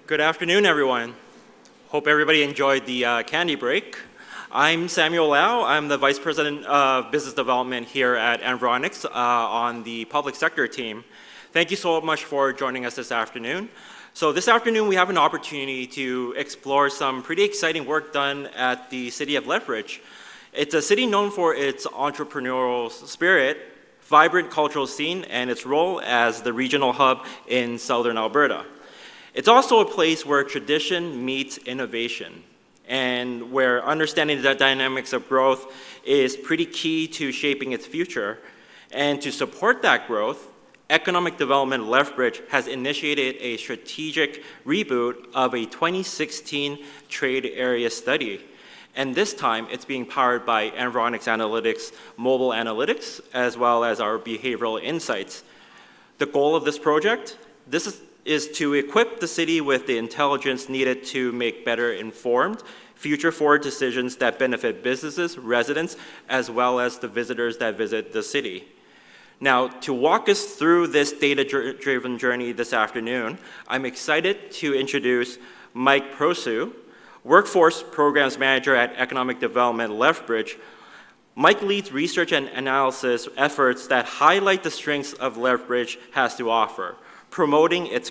Good afternoon, everyone. Hope everybody enjoyed the candy break. I'm Samuel Lau. I'm the Vice President of Business Development here at Environics on the public sector team. Thank you so much for joining us this afternoon. So this afternoon we have an opportunity to explore some pretty exciting work done at the city of Lethbridge. It's a city known for its entrepreneurial spirit, vibrant cultural scene, and its role as the regional hub in southern Alberta. It's also a place where tradition meets innovation and where understanding the dynamics of growth is pretty key to shaping its future. And to support that growth, Economic Development Lethbridge has initiated a strategic reboot of a 2016 trade area study. And this time, it's being powered by Environics Analytics mobile analytics, as well as our behavioral insights. The goal of this project, is to equip the city with the intelligence needed to make better informed, future-forward decisions that benefit businesses, residents, as well as the visitors that visit the city. Now, to walk us through this data-driven journey this afternoon, I'm excited to introduce Mike Prociw, Workforce Programs Manager at Economic Development Lethbridge. Mike leads research and analysis efforts that highlight the strengths of Lethbridge has to offer, promoting it as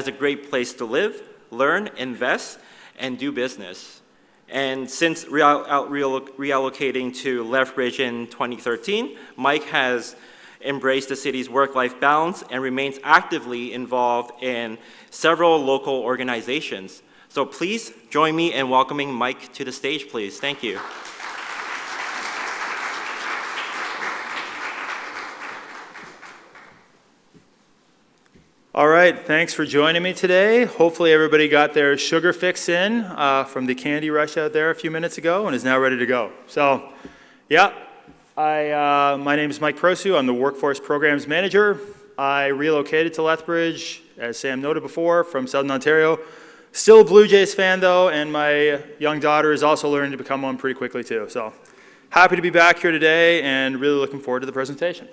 a great place to live, learn, invest, and do business. And since reallocating to Lethbridge in 2013, Mike has embraced the city's work-life balance and remains actively involved in several local organizations. So please join me in welcoming Mike to the stage, please. Thank you. All right, thanks for joining me today. Hopefully everybody got their sugar fix in from the candy rush out there a few minutes ago and is now ready to go. So, yeah, my name is Mike Prociw. I'm the Workforce Programs Manager. I relocated to Lethbridge, as Sam noted before, from Southern Ontario. Still a Blue Jays fan though, and my young daughter is also learning to become one pretty quickly too. So, happy to be back here today and really looking forward to the presentation.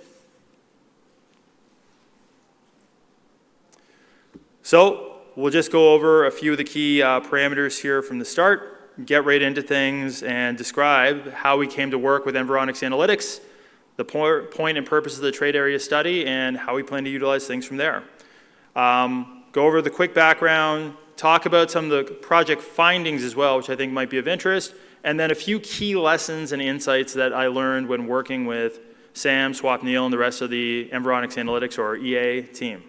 So we'll just go over a few of the key parameters here from the start, get right into things, and describe how we came to work with Environics Analytics, the point and purpose of the trade area study, and how we plan to utilize things from there. Go over the quick background, talk about some of the project findings as well, which I think might be of interest, and then a few key lessons and insights that I learned when working with Sam, Swap Neil, and the rest of the Environics Analytics, or EA, team.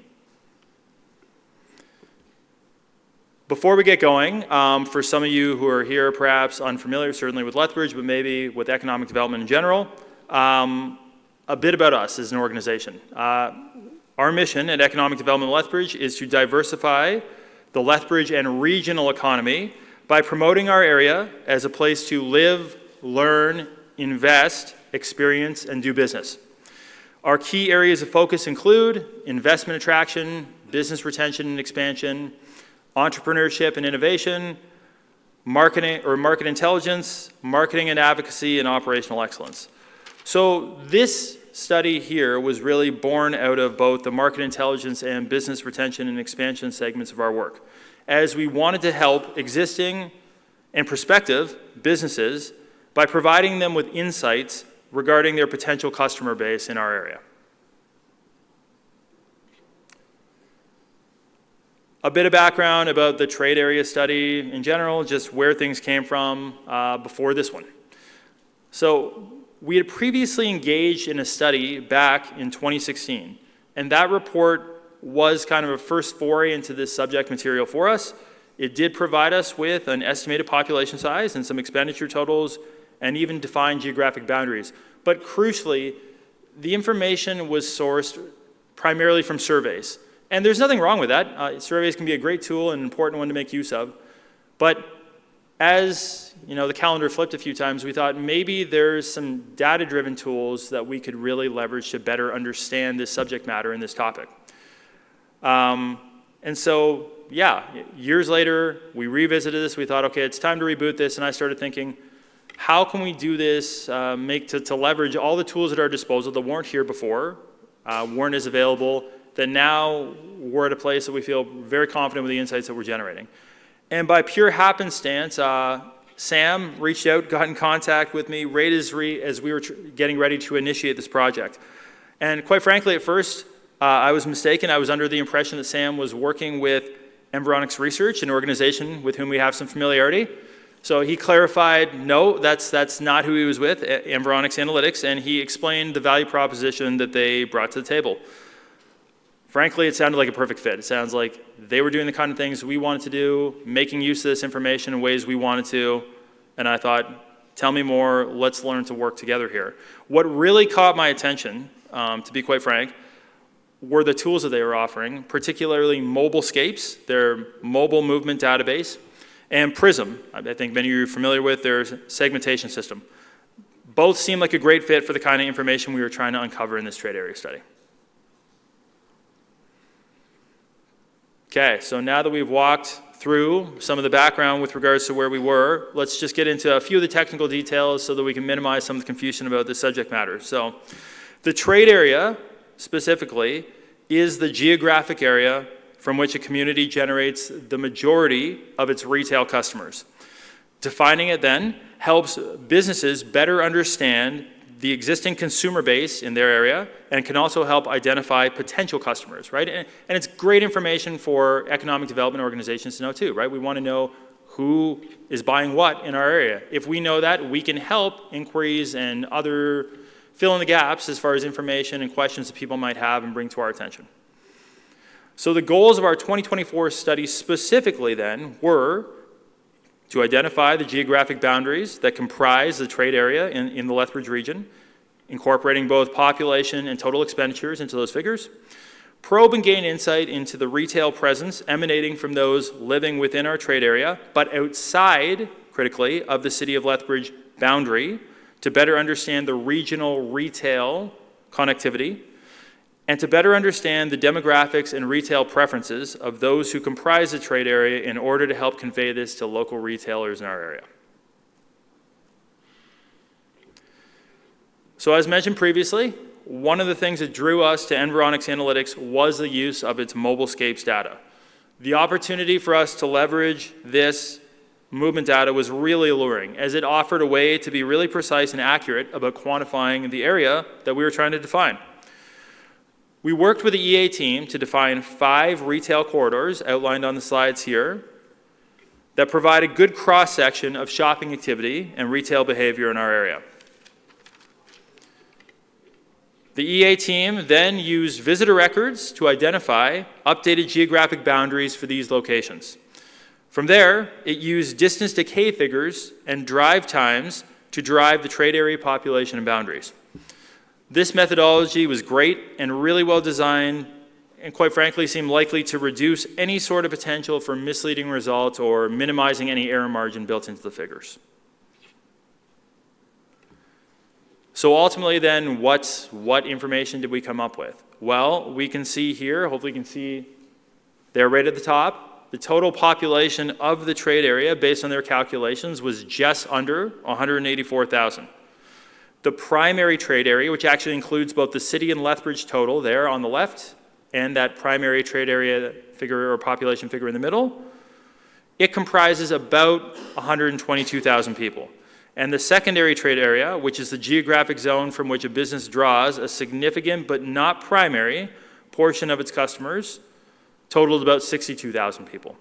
Before we get going, for some of you who are here perhaps unfamiliar, certainly with Lethbridge, but maybe with economic development in general, a bit about us as an organization. Our mission at Economic Development Lethbridge is to diversify the Lethbridge and regional economy by promoting our area as a place to live, learn, invest, experience, and do business. Our key areas of focus include investment attraction, business retention and expansion, entrepreneurship and innovation, marketing or market intelligence, marketing and advocacy, and operational excellence. So this study here was really born out of both the market intelligence and business retention and expansion segments of our work, as we wanted to help existing and prospective businesses by providing them with insights regarding their potential customer base in our area. A bit of background about the trade area study in general, just where things came from before this one. So we had previously engaged in a study back in 2016, and that report was kind of a first foray into this subject material for us. It did provide us with an estimated population size and some expenditure totals and even defined geographic boundaries. But crucially, the information was sourced primarily from surveys. And there's nothing wrong with that. Surveys can be a great tool and an important one to make use of. But as the calendar flipped a few times, we thought maybe there's some data-driven tools that we could really leverage to better understand this subject matter and this topic. And so, yeah, years later, we revisited this. We thought, okay, it's time to reboot this. And I started thinking, how can we do this, to leverage all the tools at our disposal that weren't here before, weren't as available, that now we're at a place that we feel very confident with the insights that we're generating. And by pure happenstance, Sam reached out, got in contact with me right as we were getting ready to initiate this project. And quite frankly, at first, I was mistaken. I was under the impression that Sam was working with Environics Research, an organization with whom we have some familiarity. So he clarified, no, that's not who he was with, Environics Analytics, and he explained the value proposition that they brought to the table. Frankly, it sounded like a perfect fit. It sounds like they were doing the kind of things we wanted to do, making use of this information in ways we wanted to, and I thought, tell me more, let's learn to work together here. What really caught my attention, to be quite frank, were the tools that they were offering, particularly Mobilescapes, their mobile movement database, and Prism. I think many of you are familiar with their segmentation system. Both seem like a great fit for the kind of information we were trying to uncover in this trade area study. Okay, so now that we've walked through some of the background with regards to where we were, let's just get into a few of the technical details so that we can minimize some of the confusion about the subject matter. So the trade area, specifically, is the geographic area from which a community generates the majority of its retail customers. Defining it then helps businesses better understand the existing consumer base in their area and can also help identify potential customers, right? And it's great information for economic development organizations to know too, right? We want to know who is buying what in our area. If we know that, we can help inquiries and other fill in the gaps as far as information and questions that people might have and bring to our attention. So the goals of our 2024 study specifically then were to identify the geographic boundaries that comprise the trade area in the Lethbridge region, incorporating both population and total expenditures into those figures, probe and gain insight into the retail presence emanating from those living within our trade area, but outside, critically, of the city of Lethbridge boundary to better understand the regional retail connectivity, and to better understand the demographics and retail preferences of those who comprise the trade area in order to help convey this to local retailers in our area. So as mentioned previously, one of the things that drew us to Environics Analytics was the use of its Mobilescapes data. The opportunity for us to leverage this movement data was really alluring, as it offered a way to be really precise and accurate about quantifying the area that we were trying to define. We worked with the EA team to define 5 retail corridors outlined on the slides here that provide a good cross-section of shopping activity and retail behavior in our area. The EA team then used visitor records to identify updated geographic boundaries for these locations. From there, it used distance decay figures and drive times to derive the trade area population and boundaries. This methodology was great and really well designed, and quite frankly seemed likely to reduce any sort of potential for misleading results or minimizing any error margin built into the figures. So ultimately then, what information did we come up with? Well, we can see here, hopefully you can see there right at the top, the total population of the trade area based on their calculations was just under 184,000. The primary trade area, which actually includes both the city and Lethbridge total there on the left, and that primary trade area figure or population figure in the middle, it comprises about 122,000 people. And the secondary trade area, which is the geographic zone from which a business draws a significant but not primary portion of its customers, totaled about 62,000 people.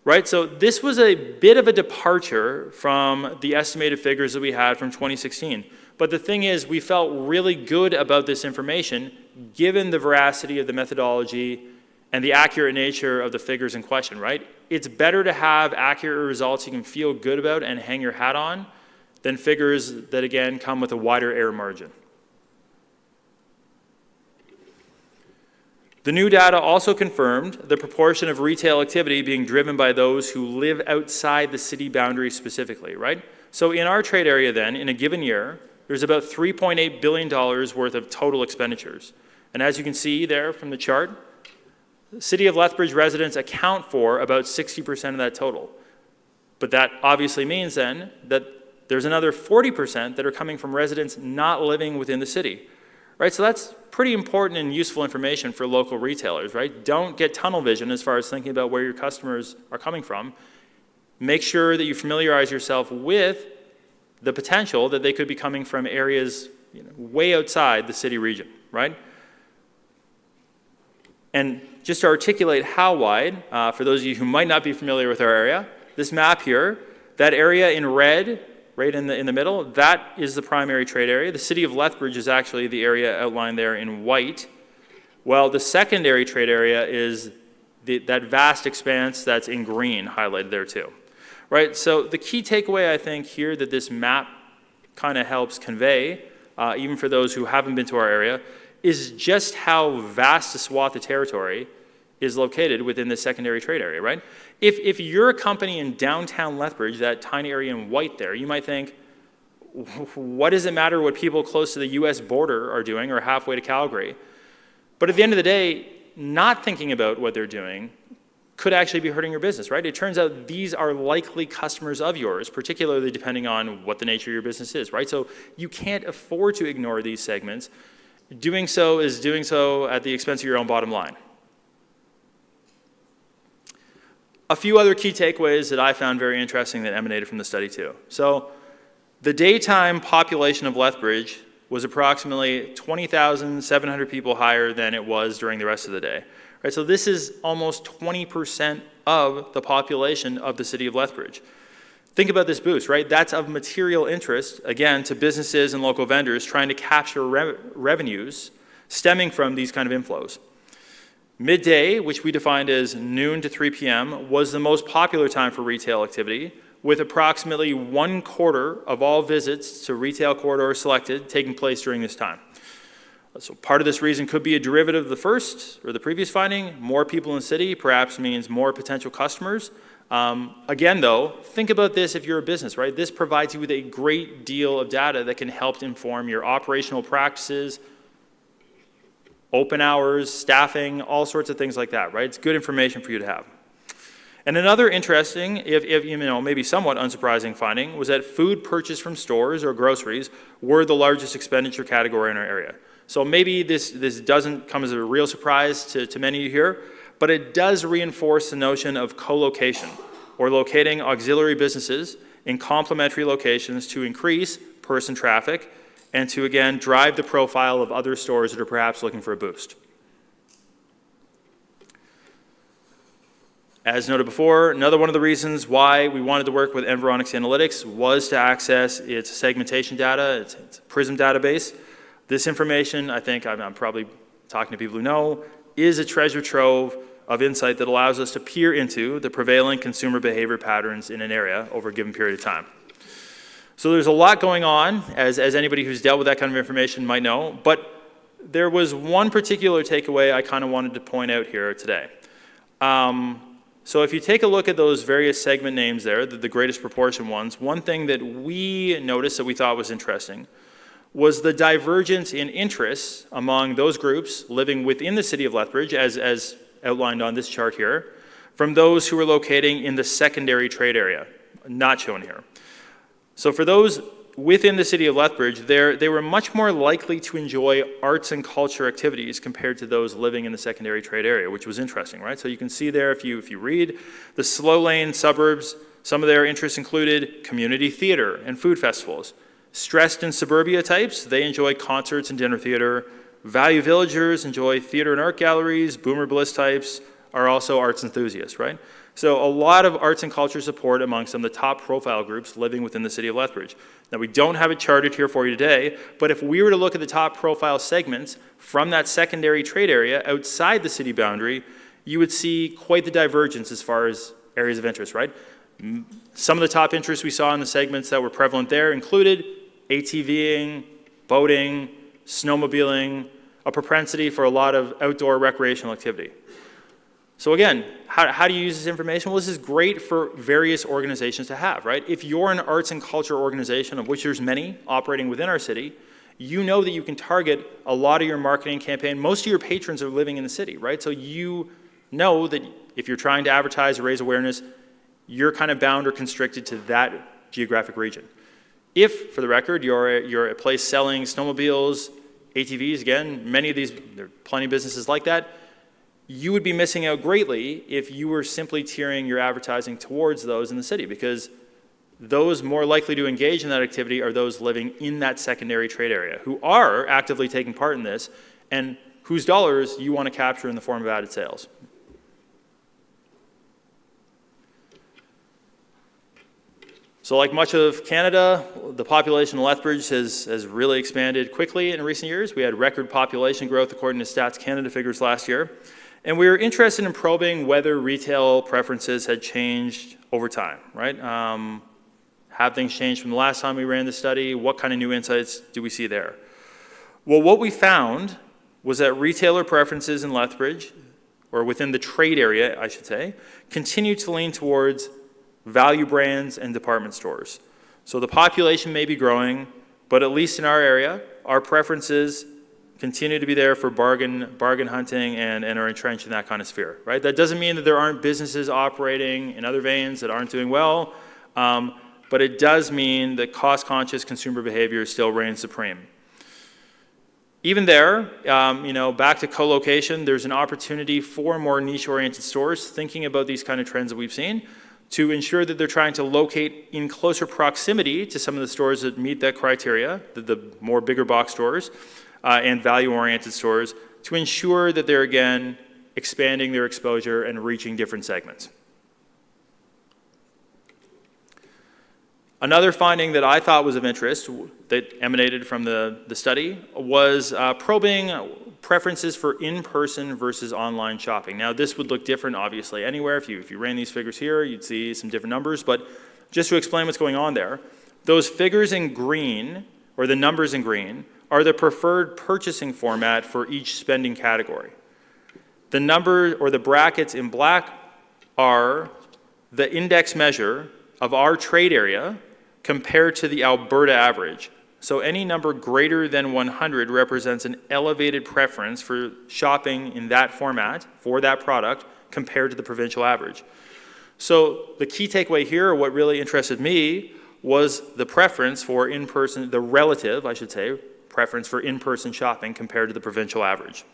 Right, so this was a bit of a departure from the estimated figures that we had from 2016. But the thing is, we felt really good about this information given the veracity of the methodology and the accurate nature of the figures in question, right? It's better to have accurate results you can feel good about and hang your hat on than figures that, again, come with a wider error margin. The new data also confirmed the proportion of retail activity being driven by those who live outside the city boundaries specifically, right? So in our trade area then, in a given year, there's about $3.8 billion worth of total expenditures. And as you can see there from the chart, the City of Lethbridge residents account for about 60% of that total. But that obviously means then that there's another 40% that are coming from residents not living within the city. right? So that's pretty important and useful information for local retailers, right? Don't get tunnel vision as far as thinking about where your customers are coming from. Make sure that you familiarize yourself with the potential that they could be coming from areas way outside the city region, right? And just to articulate how wide, for those of you who might not be familiar with our area, this map here, that area in red, right in the middle, that is the primary trade area. The city of Lethbridge is actually the area outlined there in white, while the secondary trade area is that vast expanse that's in green highlighted there too. Right, so the key takeaway I think here that this map kind of helps convey, even for those who haven't been to our area, is just how vast a swath of territory is located within the secondary trade area, right? If you're a company in downtown Lethbridge, that tiny area in white there, you might think, what does it matter what people close to the US border are doing or halfway to Calgary? But at the end of the day, not thinking about what they're doing could actually be hurting your business, right? It turns out these are likely customers of yours, particularly depending on what the nature of your business is, right? So you can't afford to ignore these segments. Doing so is doing so at the expense of your own bottom line. A few other key takeaways that I found very interesting that emanated from the study too. So the daytime population of Lethbridge was approximately 20,700 people higher than it was during the rest of the day. Right, so this is almost 20% of the population of the city of Lethbridge. Think about this boost, right? That's of material interest, again, to businesses and local vendors trying to capture revenues stemming from these kind of inflows. Midday, which we defined as noon to 3 p.m., was the most popular time for retail activity, with approximately 1/4 of all visits to retail corridors selected taking place during this time. So part of this reason could be a derivative of the first or the previous finding. More people in the city perhaps means more potential customers. Again, though, think about this if you're a business, right? This provides you with a great deal of data that can help inform your operational practices, open hours, staffing, all sorts of things like that, right? It's good information for you to have. And another interesting, if maybe somewhat unsurprising finding was that food purchased from stores or groceries were the largest expenditure category in our area. So maybe this doesn't come as a real surprise to many of you here, but it does reinforce the notion of co-location, or locating auxiliary businesses in complementary locations to increase person traffic and to, again, drive the profile of other stores that are perhaps looking for a boost. As noted before, another one of the reasons why we wanted to work with Environics Analytics was to access its segmentation data, its PRISM database. This information, I think I'm probably talking to people who know, is a treasure trove of insight that allows us to peer into the prevailing consumer behavior patterns in an area over a given period of time. So there's a lot going on, as anybody who's dealt with that kind of information might know, but there was one particular takeaway I kind of wanted to point out here today. So if you take a look at those various segment names there, the greatest proportion ones, one thing that we noticed that we thought was interesting was the divergence in interests among those groups living within the city of Lethbridge, as outlined on this chart here, from those who were locating in the secondary trade area, not shown here. So for those within the city of Lethbridge, they were much more likely to enjoy arts and culture activities compared to those living in the secondary trade area, which was interesting, right? So you can see there, if you read, the slow lane suburbs, some of their interests included community theater and food festivals. Stressed and suburbia types, they enjoy concerts and dinner theater. Value villagers enjoy theater and art galleries. Boomer bliss types are also arts enthusiasts, right? So a lot of arts and culture support among some of the top profile groups living within the city of Lethbridge. Now we don't have it charted here for you today, but if we were to look at the top profile segments from that secondary trade area outside the city boundary, you would see quite the divergence as far as areas of interest, right? Some of the top interests we saw in the segments that were prevalent there included ATVing, boating, snowmobiling, a propensity for a lot of outdoor recreational activity. So again, how do you use this information? Well, this is great for various organizations to have, right? If you're an arts and culture organization, of which there's many operating within our city, you know that you can target a lot of your marketing campaign. Most of your patrons are living in the city, right? So you know that if you're trying to advertise or raise awareness, you're kind of bound or constricted to that geographic region. If, for the record, you're a place selling snowmobiles, ATVs, again, many of these, there are plenty of businesses like that. You would be missing out greatly if you were simply tiering your advertising towards those in the city, because those more likely to engage in that activity are those living in that secondary trade area who are actively taking part in this and whose dollars you want to capture in the form of added sales. So like much of Canada, the population of Lethbridge has really expanded quickly in recent years. We had record population growth according to Stats Canada figures last year. And we were interested in probing whether retail preferences had changed over time, right? Have things changed from the last time we ran the study? What kind of new insights do we see there? Well, what we found was that retailer preferences in Lethbridge, or within the trade area, I should say, continue to lean towards value brands and department stores. So the population may be growing, but at least in our area, our preferences continue to be there for bargain hunting and are entrenched in that kind of sphere, right? That doesn't mean that there aren't businesses operating in other veins that aren't doing well, but it does mean that cost-conscious consumer behavior still reigns supreme. Even there, back to co-location, there's an opportunity for more niche-oriented stores thinking about these kind of trends that we've seen to ensure that they're trying to locate in closer proximity to some of the stores that meet that criteria, the more bigger box stores and value-oriented stores, to ensure that they're, again, expanding their exposure and reaching different segments. Another finding that I thought was of interest that emanated from the study was probing preferences for in-person versus online shopping. Now, this would look different, obviously, anywhere. If you ran these figures here, you'd see some different numbers. But just to explain what's going on there, those figures in green, or the numbers in green, are the preferred purchasing format for each spending category. The number, or the brackets in black, are the index measure of our trade area compared to the Alberta average. So any number greater than 100 represents an elevated preference for shopping in that format for that product compared to the provincial average. So the key takeaway here, or what really interested me, was the preference for in-person, the relative, I should say, preference for in-person shopping compared to the provincial average.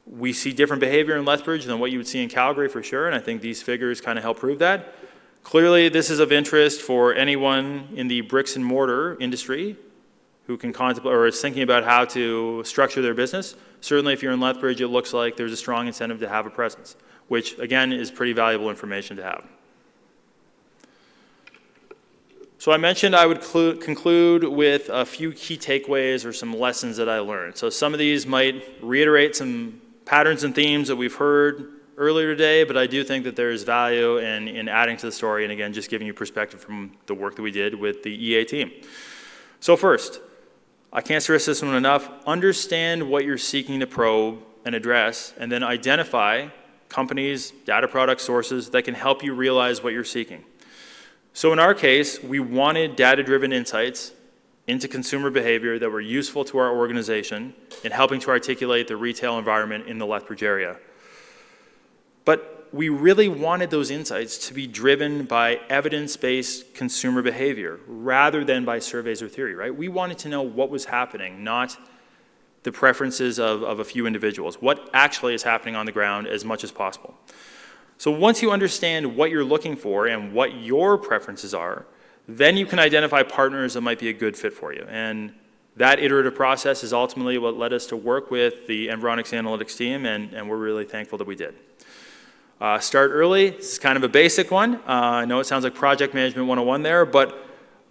We see different behavior in Lethbridge than what you would see in Calgary for sure, and I think these figures kind of help prove that. Clearly, this is of interest for anyone in the bricks and mortar industry who can contemplate or is thinking about how to structure their business. Certainly, if you're in Lethbridge, it looks like there's a strong incentive to have a presence, which, again, is pretty valuable information to have. So I mentioned I would conclude with a few key takeaways or some lessons that I learned. So some of these might reiterate some patterns and themes that we've heard earlier today, but I do think that there is value in adding to the story and, again, just giving you perspective from the work that we did with the EA team. So first, I can't stress this one enough, understand what you're seeking to probe and address, and then identify companies, data product sources that can help you realize what you're seeking. So in our case, we wanted data-driven insights into consumer behavior that were useful to our organization in helping to articulate the retail environment in the Lethbridge area. But we really wanted those insights to be driven by evidence-based consumer behavior rather than by surveys or theory, right? We wanted to know what was happening, not the preferences of a few individuals, what actually is happening on the ground as much as possible. So once you understand what you're looking for and what your preferences are, then you can identify partners that might be a good fit for you. And that iterative process is ultimately what led us to work with the Environics Analytics team, and we're really thankful that we did. Start early. This is kind of a basic one. I know it sounds like project management 101 there, but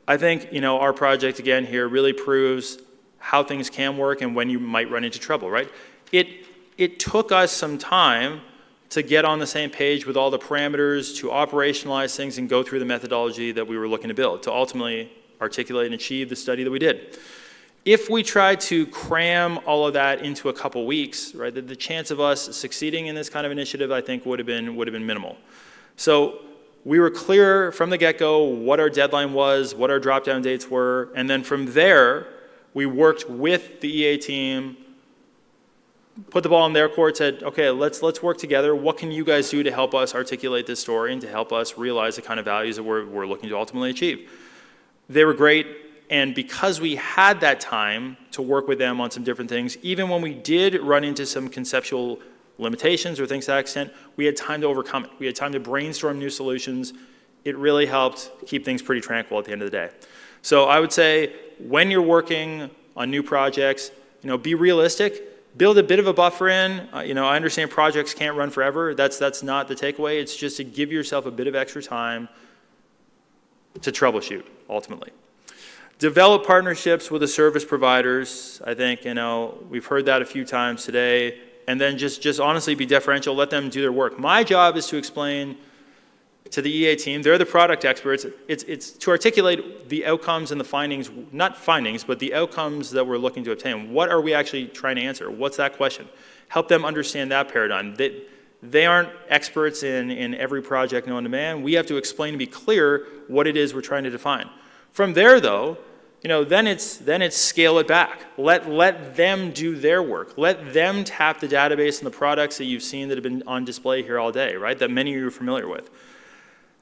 I think our project again here really proves how things can work and when you might run into trouble, right? It took us some time to get on the same page with all the parameters, to operationalize things and go through the methodology that we were looking to build, to ultimately articulate and achieve the study that we did. If we tried to cram all of that into a couple weeks, right, the chance of us succeeding in this kind of initiative, I think, would have been minimal. So we were clear from the get-go what our deadline was, what our drop-down dates were, and then from there, we worked with the EA team, put the ball in their court, said, okay, let's work together. What can you guys do to help us articulate this story and to help us realize the kind of values that we're looking to ultimately achieve? They were great. And because we had that time to work with them on some different things, even when we did run into some conceptual limitations or things to that extent, we had time to overcome it. We had time to brainstorm new solutions. It really helped keep things pretty tranquil at the end of the day. So I would say when you're working on new projects, be realistic, build a bit of a buffer in. I understand projects can't run forever. That's not the takeaway. It's just to give yourself a bit of extra time to troubleshoot, ultimately. Develop partnerships with the service providers. I think, we've heard that a few times today. And then just honestly be deferential, let them do their work. My job is to explain to the EA team, they're the product experts, it's to articulate the outcomes and the findings, not findings, but the outcomes that we're looking to obtain. What are we actually trying to answer? What's that question? Help them understand that paradigm. They aren't experts in every project known to man. We have to explain and be clear what it is we're trying to define. From there, though, then it's scale it back. Let them do their work. Let them tap the database and the products that you've seen that have been on display here all day, right? That many of you are familiar with.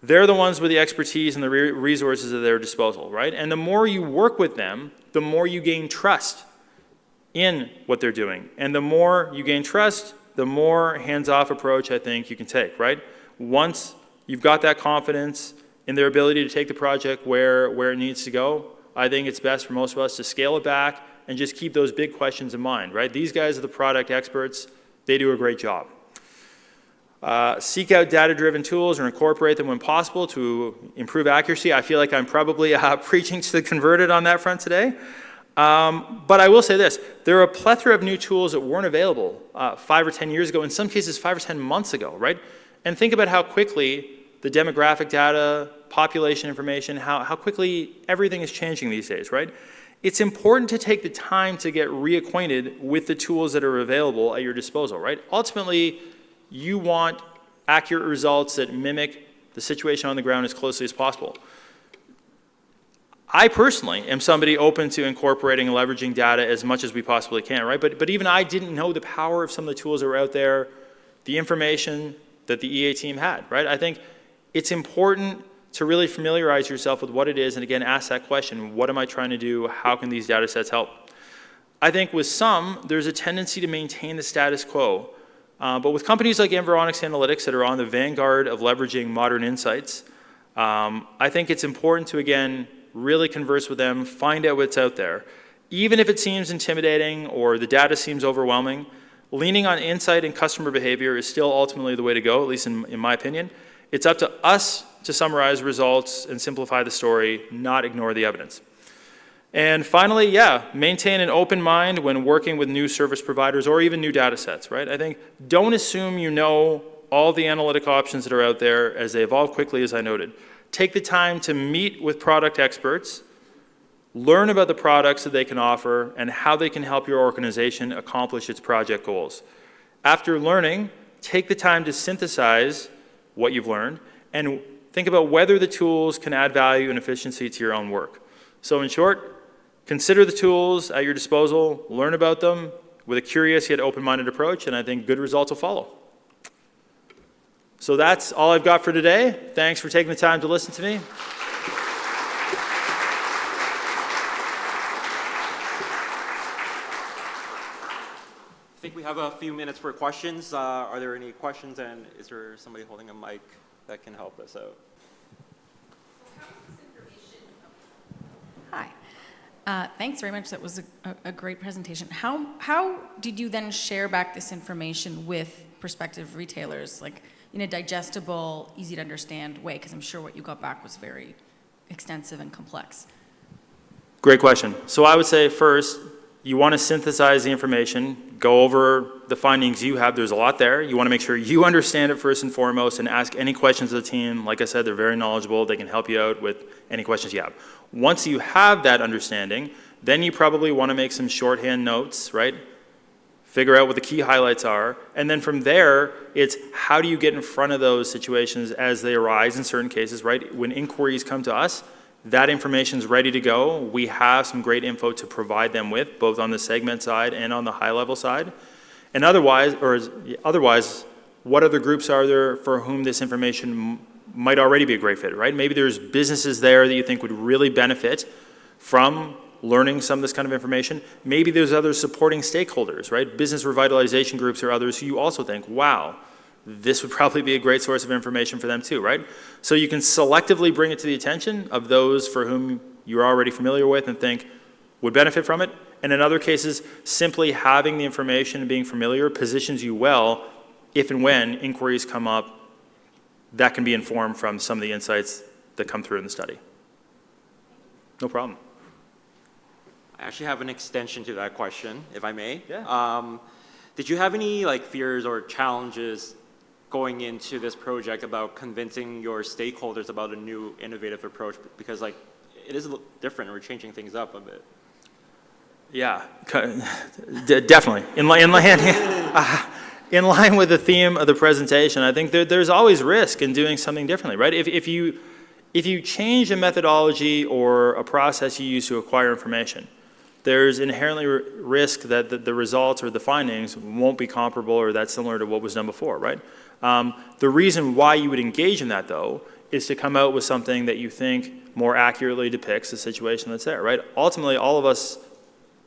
They're the ones with the expertise and the resources at their disposal, right? And the more you work with them, the more you gain trust in what they're doing. And the more you gain trust, the more hands-off approach I think you can take, right? Once you've got that confidence in their ability to take the project where it needs to go, I think it's best for most of us to scale it back and just keep those big questions in mind, right? These guys are the product experts. They do a great job. Seek out data-driven tools or incorporate them when possible to improve accuracy. I feel like I'm probably preaching to the converted on that front today. But I will say this. There are a plethora of new tools that weren't available 5 or 10 years ago, in some cases 5 or 10 months ago, right? And think about how quickly the demographic data, population information, how quickly everything is changing these days, right? It's important to take the time to get reacquainted with the tools that are available at your disposal, right? Ultimately, you want accurate results that mimic the situation on the ground as closely as possible. I personally am somebody open to incorporating and leveraging data as much as we possibly can, right? But even I didn't know the power of some of the tools that were out there, the information that the EA team had, right? I think it's important to really familiarize yourself with what it is and again ask that question, what am I trying to do? How can these data sets help? I think with some, there's a tendency to maintain the status quo. But with companies like Environics Analytics that are on the vanguard of leveraging modern insights, I think it's important to, again, really converse with them, find out what's out there. Even if it seems intimidating or the data seems overwhelming, leaning on insight and customer behavior is still ultimately the way to go, at least in my opinion. It's up to us to summarize results and simplify the story, not ignore the evidence. And finally, maintain an open mind when working with new service providers or even new data sets, right? I think don't assume you know all the analytic options that are out there as they evolve quickly, as I noted. Take the time to meet with product experts, learn about the products that they can offer and how they can help your organization accomplish its project goals. After learning, take the time to synthesize what you've learned and think about whether the tools can add value and efficiency to your own work. So in short, consider the tools at your disposal, learn about them with a curious yet open-minded approach, and I think good results will follow. So that's all I've got for today. Thanks for taking the time to listen to me. I think we have a few minutes for questions. Are there any questions, and is there somebody holding a mic that can help us out? Hi. Thanks very much. That was a great presentation. How did you then share back this information with prospective retailers, like in a digestible, easy to understand way? Because I'm sure what you got back was very extensive and complex. Great question. So I would say first, you want to synthesize the information, go over the findings you have. There's a lot there. You want to make sure you understand it first and foremost and ask any questions of the team. Like I said, they're very knowledgeable. They can help you out with any questions you have. Once you have that understanding, then you probably want to make some shorthand notes, right? Figure out what the key highlights are. And then from there, it's how do you get in front of those situations as they arise in certain cases, right? When inquiries come to us, that information is ready to go. We have some great info to provide them with, both on the segment side and on the high-level side. And otherwise, what other groups are there for whom this information might already be a great fit, right? Maybe there's businesses there that you think would really benefit from learning some of this kind of information. Maybe there's other supporting stakeholders, right? Business revitalization groups or others who you also think, wow, this would probably be a great source of information for them too, right? So you can selectively bring it to the attention of those for whom you're already familiar with and think would benefit from it. And in other cases, simply having the information and being familiar positions you well if and when inquiries come up that can be informed from some of the insights that come through in the study. No problem. I actually have an extension to that question, if I may. Yeah. Did you have any like fears or challenges going into this project about convincing your stakeholders about a new innovative approach? Because like it is a little different and we're changing things up a bit. Yeah, definitely. In line with the theme of the presentation, I think there's always risk in doing something differently, right? If you change a methodology or a process you use to acquire information, there's inherently risk that the results or the findings won't be comparable or that similar to what was done before, right? The reason why you would engage in that, though, is to come out with something that you think more accurately depicts the situation that's there, right? Ultimately, all of us,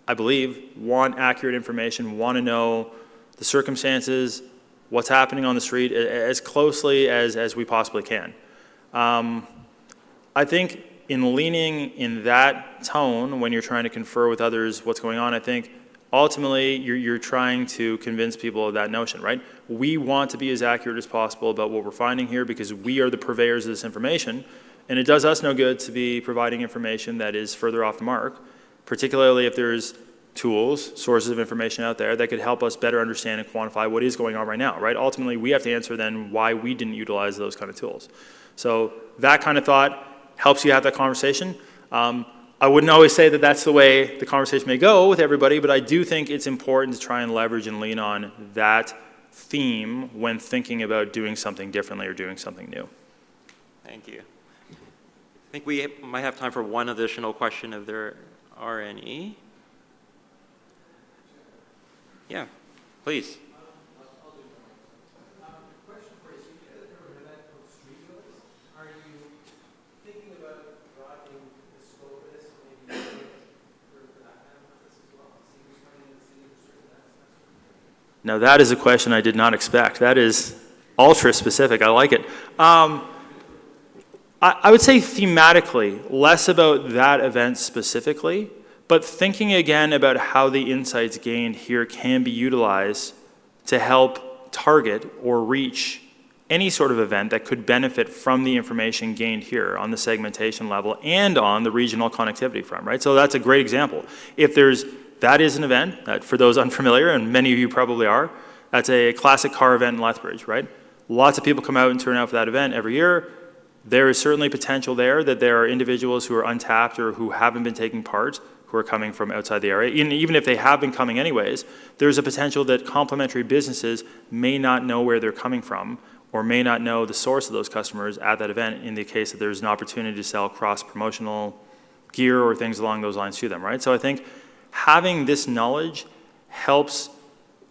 I believe, want accurate information, want to know the circumstances, what's happening on the street as closely as we possibly can. I think in leaning in that tone when you're trying to confer with others what's going on, I think ultimately you're trying to convince people of that notion, right? We want to be as accurate as possible about what we're finding here because we are the purveyors of this information, and it does us no good to be providing information that is further off the mark, particularly if there's tools, sources of information out there that could help us better understand and quantify what is going on right now, right? Ultimately, we have to answer then why we didn't utilize those kind of tools. So that kind of thought helps you have that conversation. I wouldn't always say that that's the way the conversation may go with everybody, but I do think it's important to try and leverage and lean on that theme when thinking about doing something differently or doing something new. Thank you. I think we might have time for one additional question if there are any. Yeah, please. Now that is a question I did not expect. That is ultra specific. I like it. I would say thematically, less about that event specifically, but thinking again about how the insights gained here can be utilized to help target or reach any sort of event that could benefit from the information gained here on the segmentation level and on the regional connectivity front, right? So that's a great example. That is an event that, for those unfamiliar, and many of you probably are, that's a classic car event in Lethbridge, right? Lots of people come out and turn out for that event every year. There is certainly potential there that there are individuals who are untapped or who haven't been taking part, who are coming from outside the area. Even if they have been coming anyways, there's a potential that complementary businesses may not know where they're coming from or may not know the source of those customers at that event in the case that there's an opportunity to sell cross-promotional gear or things along those lines to them, right? So I think having this knowledge helps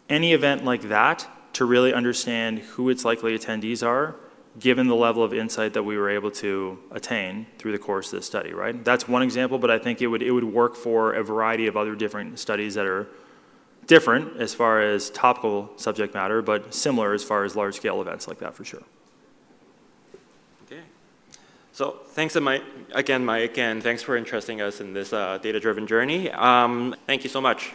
any event like that to really understand who its likely attendees are, given the level of insight that we were able to attain through the course of this study, right? That's one example, but I think it would work for a variety of other different studies that are different as far as topical subject matter, but similar as far as large-scale events like that for sure. Okay. So thanks again, Mike, and thanks for interesting us in this data-driven journey. Thank you so much.